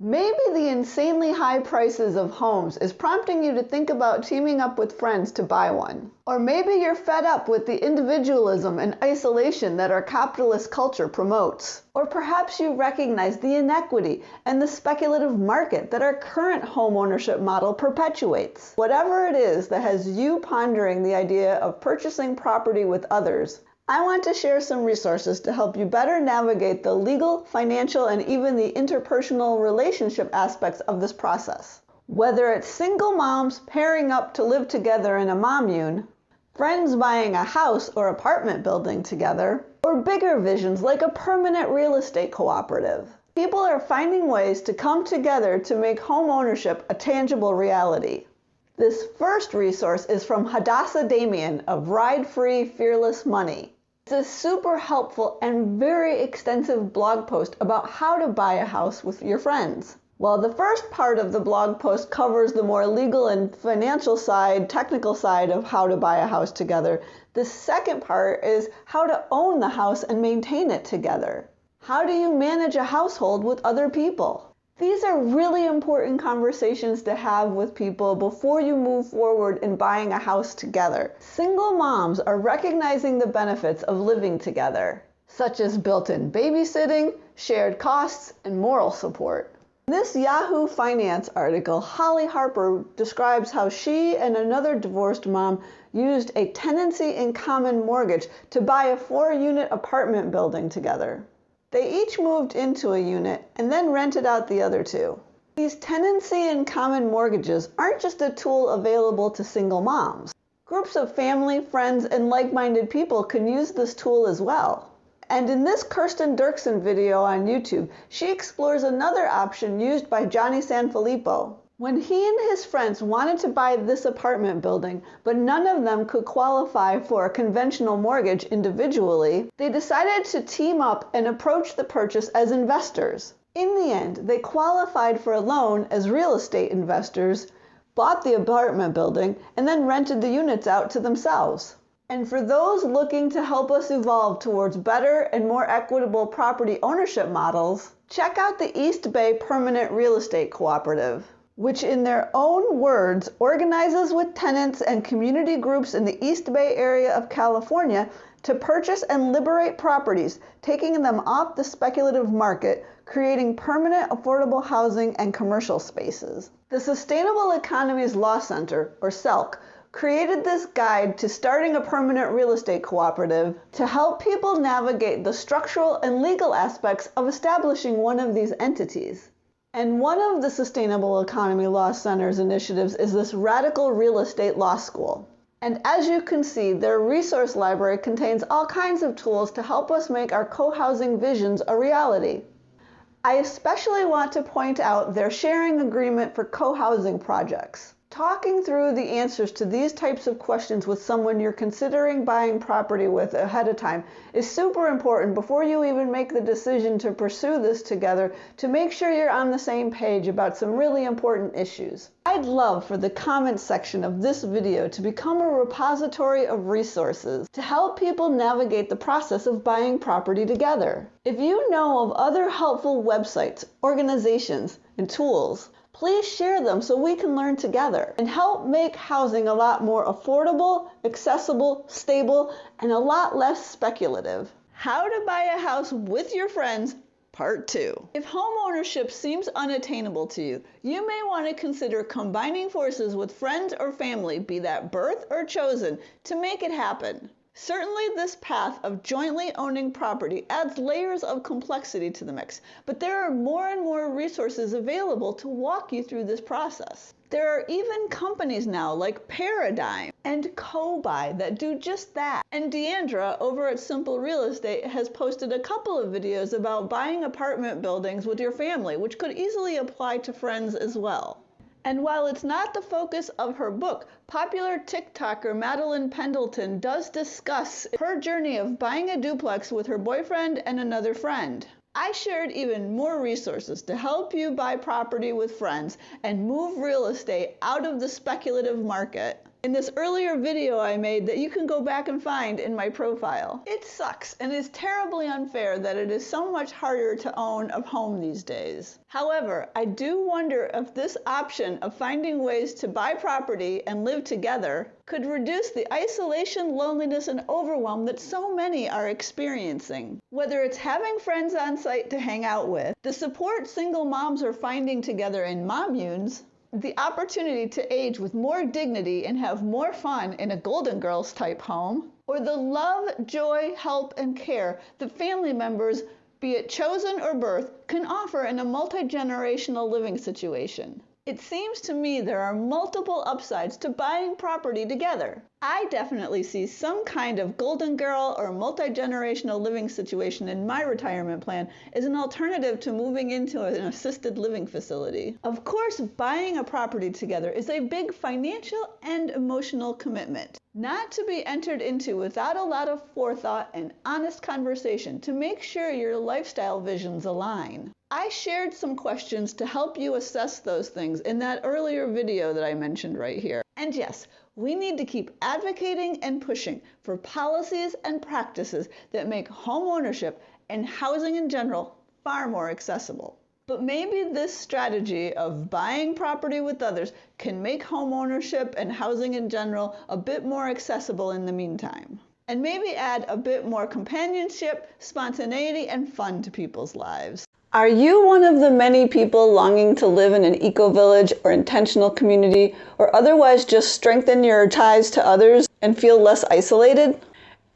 Maybe the insanely high prices of homes is prompting you to think about teaming up with friends to buy one. Or maybe you're fed up with the individualism and isolation that our capitalist culture promotes. Or perhaps you recognize the inequity and the speculative market that our current homeownership model perpetuates. Whatever it is that has you pondering the idea of purchasing property with others, I want to share some resources to help you better navigate the legal, financial, and even the interpersonal relationship aspects of this process. Whether it's single moms pairing up to live together in a mommune, friends buying a house or apartment building together, or bigger visions like a permanent real estate cooperative. People are finding ways to come together to make home ownership a tangible reality. This first resource is from Hadassah Damien of Ride Free Fearless Money. It's a super helpful and very extensive blog post about how to buy a house with your friends. While the first part of the blog post covers the more legal and financial side, technical side of how to buy a house together, the second part is how to own the house and maintain it together. How do you manage a household with other people? These are really important conversations to have with people before you move forward in buying a house together. Single moms are recognizing the benefits of living together, such as built-in babysitting, shared costs, and moral support. In this Yahoo Finance article, Holly Harper describes how she and another divorced mom used a tenancy in common mortgage to buy a 4-unit apartment building together. They each moved into a unit and then rented out the other 2. These tenancy and common mortgages aren't just a tool available to single moms. Groups of family, friends, and like-minded people can use this tool as well. And in this Kirsten Dirksen video on YouTube, she explores another option used by Johnny Sanfilippo. When he and his friends wanted to buy this apartment building, but none of them could qualify for a conventional mortgage individually, they decided to team up and approach the purchase as investors. In the end, they qualified for a loan as real estate investors, bought the apartment building, and then rented the units out to themselves. And for those looking to help us evolve towards better and more equitable property ownership models, check out the East Bay Permanent Real Estate Cooperative, which in their own words organizes with tenants and community groups in the East Bay area of California to purchase and liberate properties, taking them off the speculative market, creating permanent affordable housing and commercial spaces. The Sustainable Economies Law Center, or SELC, created this guide to starting a permanent real estate cooperative to help people navigate the structural and legal aspects of establishing one of these entities. And one of the Sustainable Economy Law Center's initiatives is this Radical Real Estate Law School. And as you can see, their resource library contains all kinds of tools to help us make our co-housing visions a reality. I especially want to point out their sharing agreement for co-housing projects. Talking through the answers to these types of questions with someone you're considering buying property with ahead of time is super important before you even make the decision to pursue this together, to make sure you're on the same page about some really important issues. I'd love for the comments section of this video to become a repository of resources to help people navigate the process of buying property together. If you know of other helpful websites, organizations, and tools, please share them so we can learn together and help make housing a lot more affordable, accessible, stable, and a lot less speculative. How to buy a house with your friends, Part 2. If home ownership seems unattainable to you, you may want to consider combining forces with friends or family, be that birth or chosen, to make it happen. Certainly this path of jointly owning property adds layers of complexity to the mix, but there are more and more resources available to walk you through this process. There are even companies now like Paradigm and CoBuy that do just that. And Deandra over at Simple Real Estate has posted a couple of videos about buying apartment buildings with your family, which could easily apply to friends as well. And while it's not the focus of her book, popular TikToker Madeline Pendleton does discuss her journey of buying a duplex with her boyfriend and another friend. I shared even more resources to help you buy property with friends and move real estate out of the speculative market. in this earlier video I made that you can go back and find in my profile. It sucks and is terribly unfair that it is so much harder to own a home these days. However, I do wonder if this option of finding ways to buy property and live together could reduce the isolation, loneliness, and overwhelm that so many are experiencing. Whether it's having friends on site to hang out with, the support single moms are finding together in mommunes, the opportunity to age with more dignity and have more fun in a Golden Girls type home, or the love, joy, help, and care that family members, be it chosen or birth, can offer in a multi-generational living situation. It seems to me there are multiple upsides to buying property together. I definitely see some kind of Golden Girl or multi-generational living situation in my retirement plan as an alternative to moving into an assisted living facility. Of course, buying a property together is a big financial and emotional commitment, not to be entered into without a lot of forethought and honest conversation to make sure your lifestyle visions align. I shared some questions to help you assess those things in that earlier video that I mentioned right here. And yes, we need to keep advocating and pushing for policies and practices that make home ownership and housing in general far more accessible. But maybe this strategy of buying property with others can make home ownership and housing in general a bit more accessible in the meantime. And maybe add a bit more companionship, spontaneity, and fun to people's lives. Are you one of the many people longing to live in an eco-village or intentional community, or otherwise just strengthen your ties to others and feel less isolated?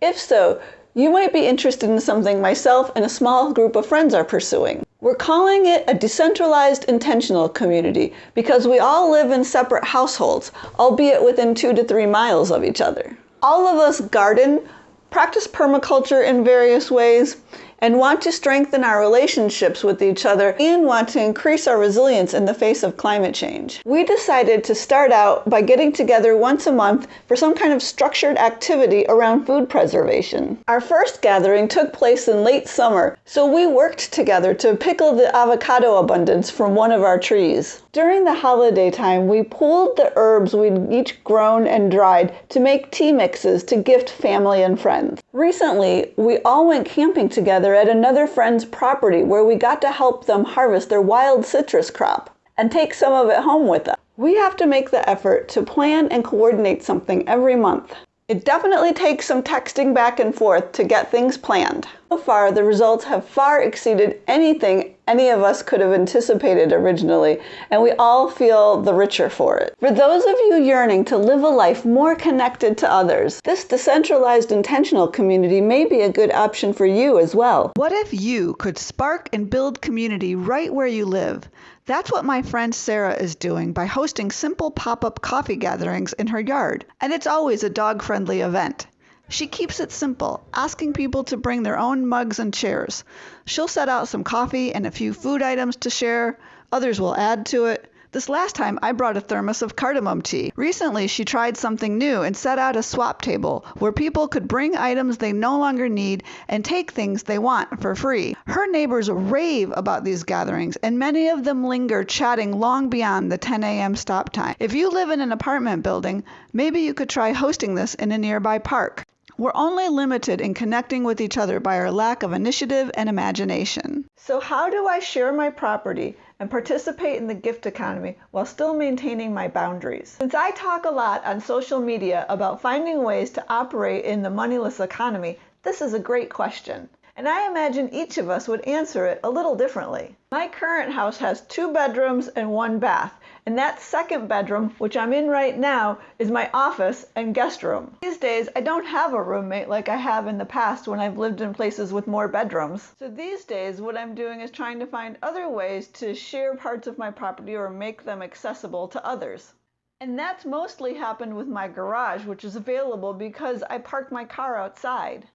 If so, you might be interested in something myself and a small group of friends are pursuing. We're calling it a decentralized intentional community because we all live in separate households, albeit within 2 to 3 miles of each other. All of us garden, practice permaculture in various ways, and want to strengthen our relationships with each other and want to increase our resilience in the face of climate change. We decided to start out by getting together once a month for some kind of structured activity around food preservation. Our first gathering took place in late summer, so we worked together to pickle the avocado abundance from one of our trees. During the holiday time, we pooled the herbs we'd each grown and dried to make tea mixes to gift family and friends. Recently, we all went camping together at another friend's property where we got to help them harvest their wild citrus crop and take some of it home with us. We have to make the effort to plan and coordinate something every month. It definitely takes some texting back and forth to get things planned. So far, the results have far exceeded anything any of us could have anticipated originally, and we all feel the richer for it. For those of you yearning to live a life more connected to others, this decentralized intentional community may be a good option for you as well. What if you could spark and build community right where you live? That's what my friend Sarah is doing by hosting simple pop-up coffee gatherings in her yard, and it's always a dog-friendly event. She keeps it simple, asking people to bring their own mugs and chairs. She'll set out some coffee and a few food items to share. Others will add to it. This last time, I brought a thermos of cardamom tea. Recently, she tried something new and set out a swap table where people could bring items they no longer need and take things they want for free. Her neighbors rave about these gatherings, and many of them linger chatting long beyond the 10 a.m. stop time. If you live in an apartment building, maybe you could try hosting this in a nearby park. We're only limited in connecting with each other by our lack of initiative and imagination. So how do I share my property and participate in the gift economy while still maintaining my boundaries? Since I talk a lot on social media about finding ways to operate in the moneyless economy, this is a great question. And I imagine each of us would answer it a little differently. My current house has 2 bedrooms and 1 bath, and that second bedroom, which I'm in right now, is my office and guest room. These days, I don't have a roommate like I have in the past when I've lived in places with more bedrooms. So these days, what I'm doing is trying to find other ways to share parts of my property or make them accessible to others. And that's mostly happened with my garage, which is available because I park my car outside.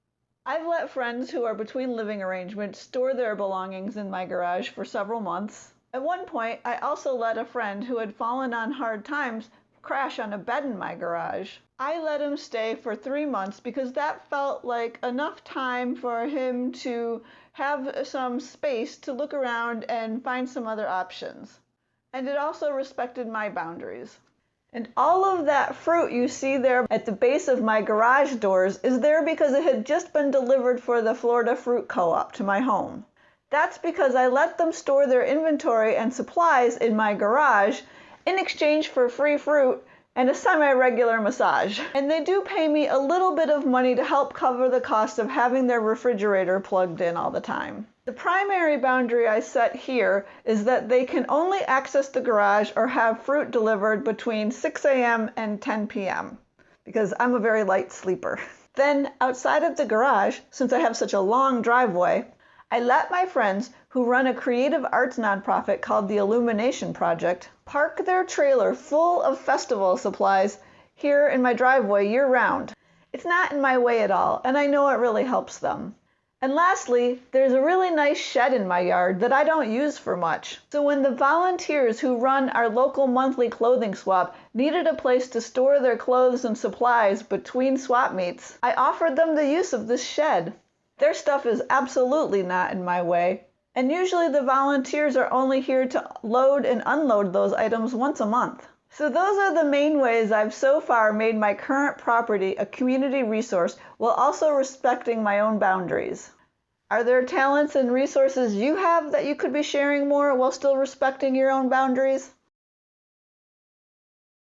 I've let friends who are between living arrangements store their belongings in my garage for several months. At one point, I also let a friend who had fallen on hard times crash on a bed in my garage. I let him stay for 3 months because that felt like enough time for him to have some space to look around and find some other options. And it also respected my boundaries. And all of that fruit you see there at the base of my garage doors is there because it had just been delivered for the Florida Fruit Co-op to my home. That's because I let them store their inventory and supplies in my garage in exchange for free fruit and a semi-regular massage. And they do pay me a little bit of money to help cover the cost of having their refrigerator plugged in all the time. The primary boundary I set here is that they can only access the garage or have fruit delivered between 6 a.m. and 10 p.m. because I'm a very light sleeper. Then outside of the garage, since I have such a long driveway, I let my friends who run a creative arts nonprofit called the Illumination Project park their trailer full of festival supplies here in my driveway year-round. It's not in my way at all, and I know it really helps them. And lastly, there's a really nice shed in my yard that I don't use for much. So when the volunteers who run our local monthly clothing swap needed a place to store their clothes and supplies between swap meets, I offered them the use of this shed. Their stuff is absolutely not in my way, and usually the volunteers are only here to load and unload those items once a month. So those are the main ways I've so far made my current property a community resource while also respecting my own boundaries. Are there talents and resources you have that you could be sharing more while still respecting your own boundaries?